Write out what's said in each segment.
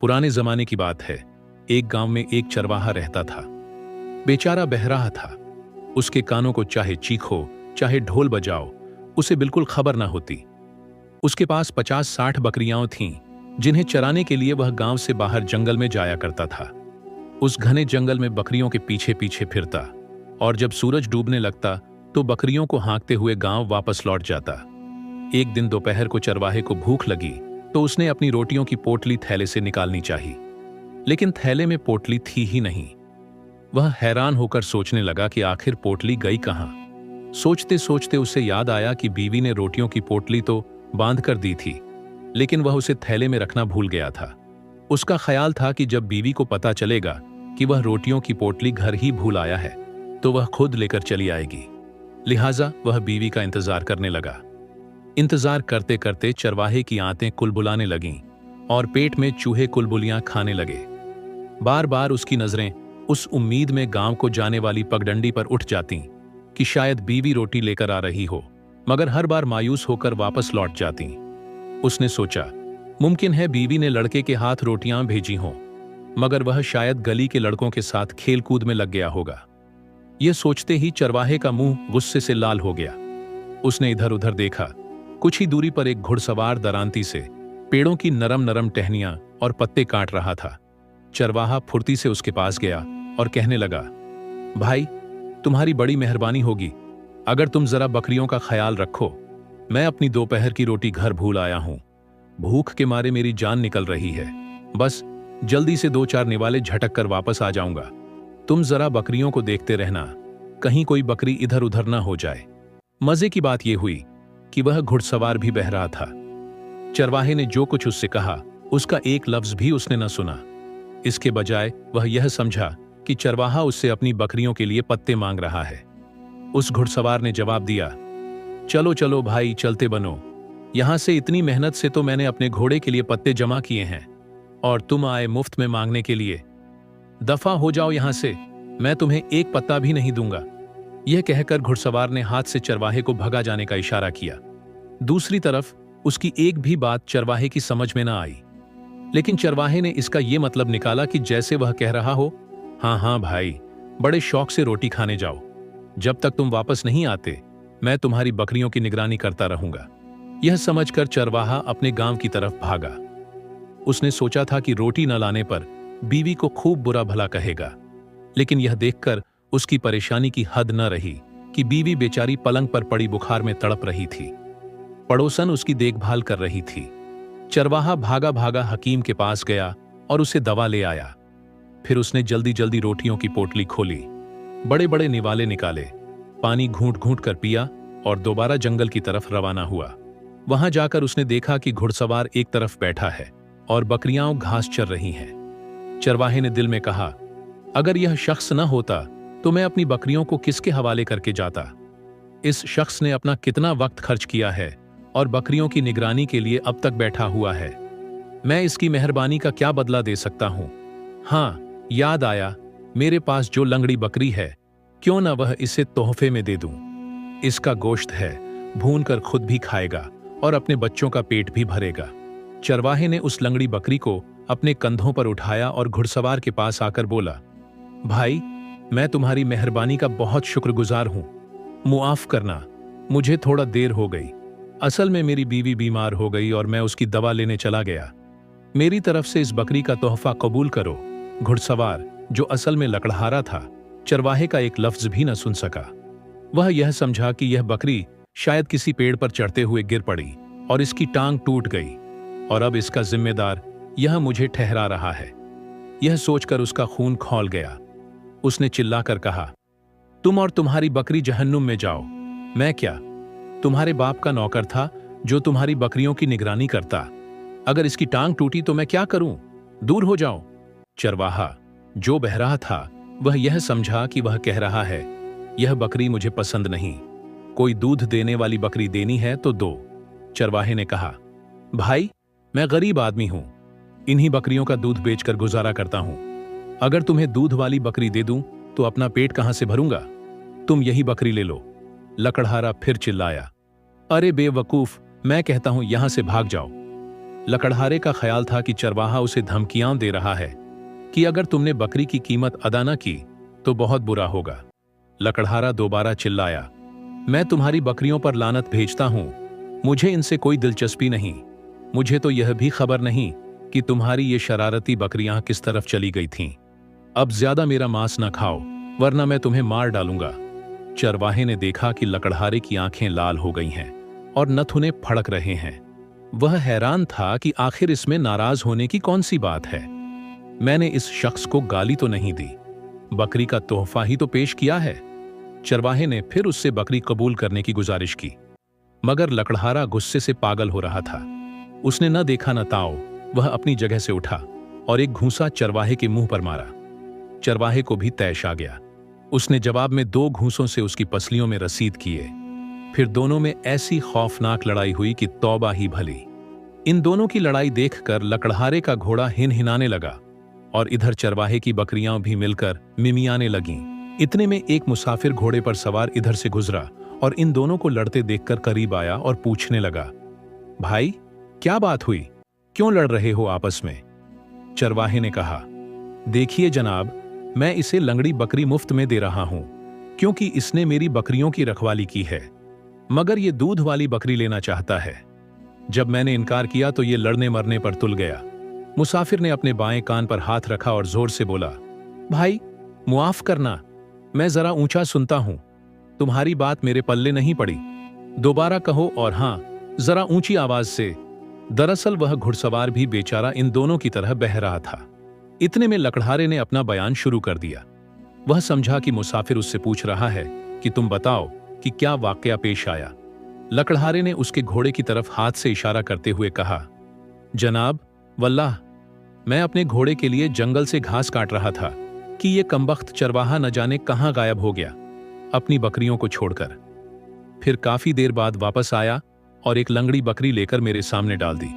पुराने जमाने की बात है। एक गांव में एक चरवाहा रहता था। बेचारा बहराहा था। उसके कानों को चाहे चीखो चाहे ढोल बजाओ, उसे बिल्कुल खबर ना होती। उसके पास 50-60 बकरियां थीं, जिन्हें चराने के लिए वह गांव से बाहर जंगल में जाया करता था। उस घने जंगल में बकरियों के पीछे पीछे फिरता, और जब सूरज डूबने लगता तो बकरियों को हाँकते हुए गांव वापस लौट जाता। एक दिन दोपहर को चरवाहे को भूख लगी तो उसने अपनी रोटियों की पोटली थैले से निकालनी चाही, लेकिन थैले में पोटली थी ही नहीं। वह हैरान होकर सोचने लगा कि आखिर पोटली गई कहां। सोचते सोचते उसे याद आया कि बीवी ने रोटियों की पोटली तो बांध कर दी थी, लेकिन वह उसे थैले में रखना भूल गया था। उसका ख्याल था कि जब बीवी को पता चलेगा कि वह रोटियों की पोटली घर ही भूल आया है तो वह खुद लेकर चली आएगी। लिहाजा वह बीवी का इंतजार करने लगा। इंतजार करते करते चरवाहे की आंतें कुलबुलाने लगीं और पेट में चूहे कुलबुलियां खाने लगे। बार बार उसकी नजरें उस उम्मीद में गांव को जाने वाली पगडंडी पर उठ जातीं कि शायद बीवी रोटी लेकर आ रही हो, मगर हर बार मायूस होकर वापस लौट जातीं। उसने सोचा, मुमकिन है बीवी ने लड़के के हाथ रोटियां भेजी हों, मगर वह शायद गली के लड़कों के साथ खेल कूद में लग गया होगा। यह सोचते ही चरवाहे का मुंह गुस्से से लाल हो गया। उसने इधर उधर देखा। कुछ ही दूरी पर एक घुड़सवार दरांती से पेड़ों की नरम नरम टहनियां और पत्ते काट रहा था। चरवाहा फुर्ती से उसके पास गया और कहने लगा, भाई, तुम्हारी बड़ी मेहरबानी होगी अगर तुम जरा बकरियों का ख्याल रखो। मैं अपनी दोपहर की रोटी घर भूल आया हूं। भूख के मारे मेरी जान निकल रही है। बस जल्दी से 2-4 निवाले झटक कर वापस आ जाऊंगा। तुम जरा बकरियों को देखते रहना, कहीं कोई बकरी इधर उधर ना हो जाए। मजे की बात यह हुई कि वह घुड़सवार भी बह रहा था। चरवाहे ने जो कुछ उससे कहा उसका एक लफ्ज भी उसने न सुना। इसके बजाय वह यह समझा कि चरवाहा उससे अपनी बकरियों के लिए पत्ते मांग रहा है। उस घुड़सवार ने जवाब दिया, चलो चलो भाई, चलते बनो। यहां से इतनी मेहनत से तो मैंने अपने घोड़े के लिए पत्ते जमा किए हैं, और तुम आए मुफ्त में मांगने के लिए। दफा हो जाओ यहां से, मैं तुम्हें एक पत्ता भी नहीं दूंगा। यह कहकर घुड़सवार ने हाथ से चरवाहे को भगा जाने का इशारा किया। दूसरी तरफ उसकी एक भी बात चरवाहे की समझ में न आई, लेकिन चरवाहे ने इसका यह मतलब निकाला कि जैसे वह कह रहा हो, हाँ हाँ भाई, बड़े शौक से रोटी खाने जाओ। जब तक तुम वापस नहीं आते मैं तुम्हारी बकरियों की निगरानी करता रहूंगा। यह समझकर चरवाहा अपने गांव की तरफ भागा। उसने सोचा था कि रोटी न लाने पर बीवी को खूब बुरा भला कहेगा, लेकिन यह देखकर उसकी परेशानी की हद न रही कि बीवी बेचारी पलंग पर पड़ी बुखार में तड़प रही थी। पड़ोसन उसकी देखभाल कर रही थी। चरवाहा भागा भागा हकीम के पास गया और उसे दवा ले आया। फिर उसने जल्दी जल्दी रोटियों की पोटली खोली, बड़े बड़े निवाले निकाले, पानी घूंट घूंट कर पिया और दोबारा जंगल की तरफ रवाना हुआ। वहां जाकर उसने देखा कि घुड़सवार एक तरफ बैठा है और बकरियां घास चर रही हैं। चरवाहे ने दिल में कहा, अगर यह शख्स न होता तो मैं अपनी बकरियों को किसके हवाले करके जाता। इस शख्स ने अपना कितना वक्त खर्च किया है और बकरियों की निगरानी के लिए अब तक बैठा हुआ है। मैं इसकी मेहरबानी का क्या बदला दे सकता हूं। हाँ, याद आया, मेरे पास जो लंगड़ी बकरी है, क्यों ना वह इसे तोहफे में दे दूं। इसका गोश्त है, भून कर खुद भी खाएगा और अपने बच्चों का पेट भी भरेगा। चरवाहे ने उस लंगड़ी बकरी को अपने कंधों पर उठाया और घुड़सवार के पास आकर बोला, भाई, मैं तुम्हारी मेहरबानी का बहुत शुक्रगुजार हूं। मुआफ करना, मुझे थोड़ा देर हो गई। असल में मेरी बीवी बीमार हो गई और मैं उसकी दवा लेने चला गया। मेरी तरफ से इस बकरी का तोहफा कबूल करो। घुड़सवार, जो असल में लकड़हारा था, चरवाहे का एक लफ्ज भी न सुन सका। वह यह समझा कि यह बकरी शायद किसी पेड़ पर चढ़ते हुए गिर पड़ी और इसकी टांग टूट गई, और अब इसका जिम्मेदार यह मुझे ठहरा रहा है। यह सोचकर उसका खून खौल गया। उसने चिल्लाकर कहा, तुम और तुम्हारी बकरी जहन्नुम में जाओ। मैं क्या तुम्हारे बाप का नौकर था जो तुम्हारी बकरियों की निगरानी करता? अगर इसकी टांग टूटी तो मैं क्या करूं? दूर हो जाओ। चरवाहा, जो बह रहा था, वह यह समझा कि वह कह रहा है, यह बकरी मुझे पसंद नहीं। कोई दूध देने वाली बकरी देनी है तो दो। चरवाहे ने कहा, भाई, मैं गरीब आदमी हूं, इन्हीं बकरियों का दूध बेचकर गुजारा करता हूं। अगर तुम्हें दूध वाली बकरी दे दूं तो अपना पेट कहां से भरूंगा? तुम यही बकरी ले लो। लकड़हारा फिर चिल्लाया, अरे बेवकूफ, मैं कहता हूं यहां से भाग जाओ। लकड़हारे का ख्याल था कि चरवाहा उसे धमकियां दे रहा है कि अगर तुमने बकरी की कीमत अदा न की तो बहुत बुरा होगा। लकड़हारा दोबारा चिल्लाया, मैं तुम्हारी बकरियों पर लानत भेजता हूं, मुझे इनसे कोई दिलचस्पी नहीं। मुझे तो यह भी खबर नहीं कि तुम्हारी ये शरारती बकरियां किस तरफ चली गई थीं। अब ज्यादा मेरा मांस न खाओ, वरना मैं तुम्हें मार डालूंगा। चरवाहे ने देखा कि लकड़हारे की आंखें लाल हो गई हैं और नथुने फड़क रहे हैं। वह हैरान था कि आखिर इसमें नाराज होने की कौन सी बात है। मैंने इस शख्स को गाली तो नहीं दी, बकरी का तोहफा ही तो पेश किया है। चरवाहे ने फिर उससे बकरी कबूल करने की गुजारिश की, मगर लकड़हारा गुस्से से पागल हो रहा था। उसने न देखा न ताओ, वह अपनी जगह से उठा और एक घूंसा चरवाहे के मुंह पर मारा। चरवाहे को भी तैश आ गया। उसने जवाब में 2 घूंसों से उसकी पसलियों में रसीद किए। फिर दोनों में ऐसी खौफनाक लड़ाई हुई कि तौबा ही भली। इन दोनों की लड़ाई देखकर लकड़हारे का घोड़ा हिनहिनाने लगा और इधर चरवाहे की बकरियां भी मिलकर मिमियाने लगीं। इतने में एक मुसाफिर घोड़े पर सवार इधर से गुजरा और इन दोनों को लड़ते देखकर करीब आया और पूछने लगा, भाई क्या बात हुई, क्यों लड़ रहे हो आपस में? चरवाहे ने कहा, देखिए जनाब, मैं इसे लंगड़ी बकरी मुफ्त में दे रहा हूं क्योंकि इसने मेरी बकरियों की रखवाली की है, मगर ये दूध वाली बकरी लेना चाहता है। जब मैंने इनकार किया तो ये लड़ने मरने पर तुल गया। मुसाफिर ने अपने बाएं कान पर हाथ रखा और जोर से बोला, भाई मुआफ करना, मैं जरा ऊंचा सुनता हूं, तुम्हारी बात मेरे पल्ले नहीं पड़ी, दोबारा कहो और हां, जरा ऊंची आवाज से। दरअसल वह घुड़सवार भी बेचारा इन दोनों की तरह बह रहा था। इतने में लकड़हारे ने अपना बयान शुरू कर दिया। वह समझा कि मुसाफिर उससे पूछ रहा है कि तुम बताओ कि क्या वाकया पेश आया। लकड़हारे ने उसके घोड़े की तरफ हाथ से इशारा करते हुए कहा, जनाब वल्लाह, मैं अपने घोड़े के लिए जंगल से घास काट रहा था कि ये कमबख्त चरवाहा न जाने कहां गायब हो गया, अपनी बकरियों को छोड़कर। फिर काफी देर बाद वापस आया और एक लंगड़ी बकरी लेकर मेरे सामने डाल दी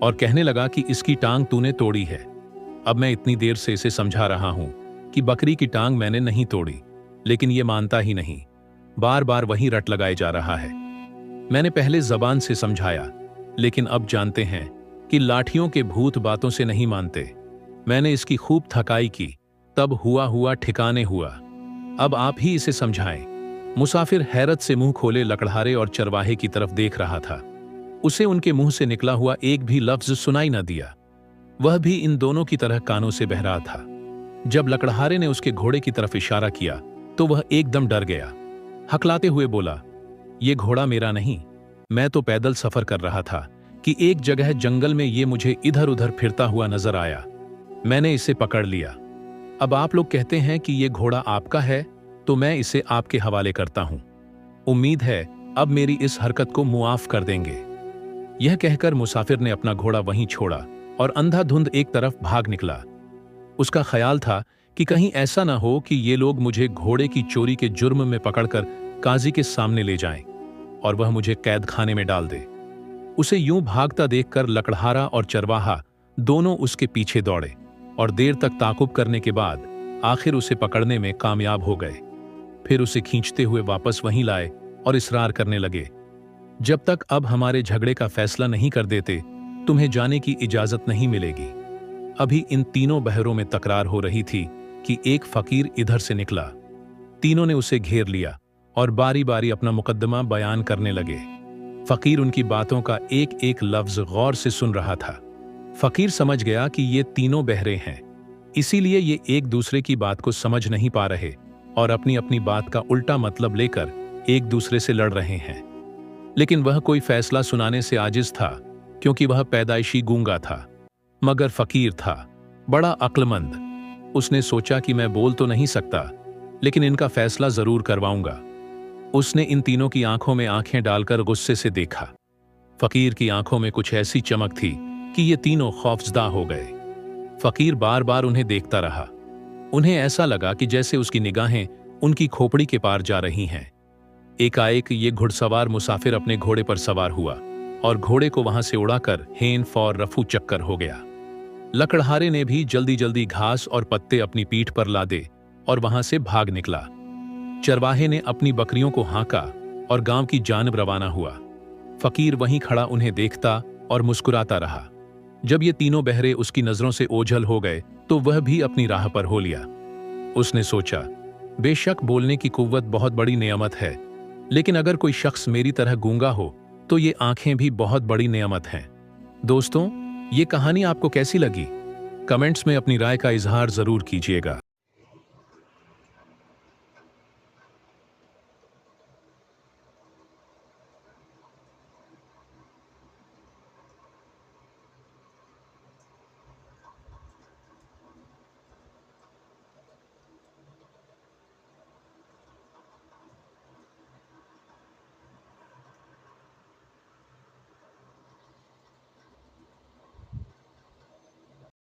और कहने लगा कि इसकी टांग तूने तोड़ी है। अब मैं इतनी देर से इसे समझा रहा हूं कि बकरी की टांग मैंने नहीं तोड़ी, लेकिन ये मानता ही नहीं, बार बार वही रट लगाए जा रहा है। मैंने पहले जबान से समझाया, लेकिन अब जानते हैं कि लाठियों के भूत बातों से नहीं मानते। मैंने इसकी खूब थकाई की, तब हुआ हुआ ठिकाने हुआ। अब आप ही इसे समझाएं। मुसाफिर हैरत से मुंह खोले लकड़हारे और चरवाहे की तरफ देख रहा था। उसे उनके मुंह से निकला हुआ एक भी लफ्ज सुनाई न दिया। वह भी इन दोनों की तरह कानों से बह रहा था। जब लकड़हारे ने उसके घोड़े की तरफ इशारा किया तो वह एकदम डर गया। हकलाते हुए बोला, ये घोड़ा मेरा नहीं, मैं तो पैदल सफर कर रहा था कि एक जगह जंगल में ये मुझे इधर उधर फिरता हुआ नजर आया। मैंने इसे पकड़ लिया। अब आप लोग कहते हैं कि ये घोड़ा आपका है, तो मैं इसे आपके हवाले करता हूं। उम्मीद है अब मेरी इस हरकत को मुआफ कर देंगे। यह कहकर मुसाफिर ने अपना घोड़ा वहीं छोड़ा और अंधाधुंध एक तरफ भाग निकला। उसका ख्याल था कि कहीं ऐसा ना हो कि ये लोग मुझे घोड़े की चोरी के जुर्म में पकड़कर काजी के सामने ले जाएं और वह मुझे कैद खाने में डाल दे। उसे यूं भागता देखकर लकड़हारा और चरवाहा दोनों उसके पीछे दौड़े और देर तक ताकुब करने के बाद आखिर उसे पकड़ने में कामयाब हो गए। फिर उसे खींचते हुए वापस वहीं लाए और इसरार करने लगे, जब तक अब हमारे झगड़े का फैसला नहीं कर देते तुम्हें जाने की इजाजत नहीं मिलेगी। अभी इन तीनों बहरों में तकरार हो रही थी कि एक फकीर इधर से निकला। तीनों ने उसे घेर लिया और बारी बारी अपना मुकद्दमा बयान करने लगे। फकीर उनकी बातों का एक एक लफ्ज गौर से सुन रहा था। फकीर समझ गया कि ये तीनों बहरे हैं, इसीलिए ये एक दूसरे की बात को समझ नहीं पा रहे और अपनी अपनी बात का उल्टा मतलब लेकर एक दूसरे से लड़ रहे हैं। लेकिन वह कोई फैसला सुनाने से आजिज था, क्योंकि वह पैदाइशी गूंगा था। मगर फकीर था बड़ा अक्लमंद। उसने सोचा कि मैं बोल तो नहीं सकता, लेकिन इनका फैसला जरूर करवाऊंगा। उसने इन तीनों की आंखों में आंखें डालकर गुस्से से देखा। फकीर की आंखों में कुछ ऐसी चमक थी कि ये तीनों खौफजदा हो गए। फकीर बार बार उन्हें देखता रहा। उन्हें ऐसा लगा कि जैसे उसकी निगाहें उनकी खोपड़ी के पार जा रही हैं। एकाएक ये घुड़सवार मुसाफिर अपने घोड़े पर सवार हुआ और घोड़े को वहां से उड़ाकर हेन फौर रफू चक्कर हो गया। लकड़हारे ने भी जल्दी जल्दी घास और पत्ते अपनी पीठ पर लादे और वहां से भाग निकला। चरवाहे ने अपनी बकरियों को हाँका और गांव की जानिब रवाना हुआ। फकीर वहीं खड़ा उन्हें देखता और मुस्कुराता रहा। जब ये तीनों बहरे उसकी नजरों से ओझल हो गए तो वह भी अपनी राह पर हो लिया। उसने सोचा, बेशक बोलने की कुव्वत बहुत बड़ी नेमत है, लेकिन अगर कोई शख्स मेरी तरह गूंगा हो तो ये आंखें भी बहुत बड़ी नेमत हैं। दोस्तों, ये कहानी आपको कैसी लगी? कमेंट्स में अपनी राय का इजहार जरूर कीजिएगा।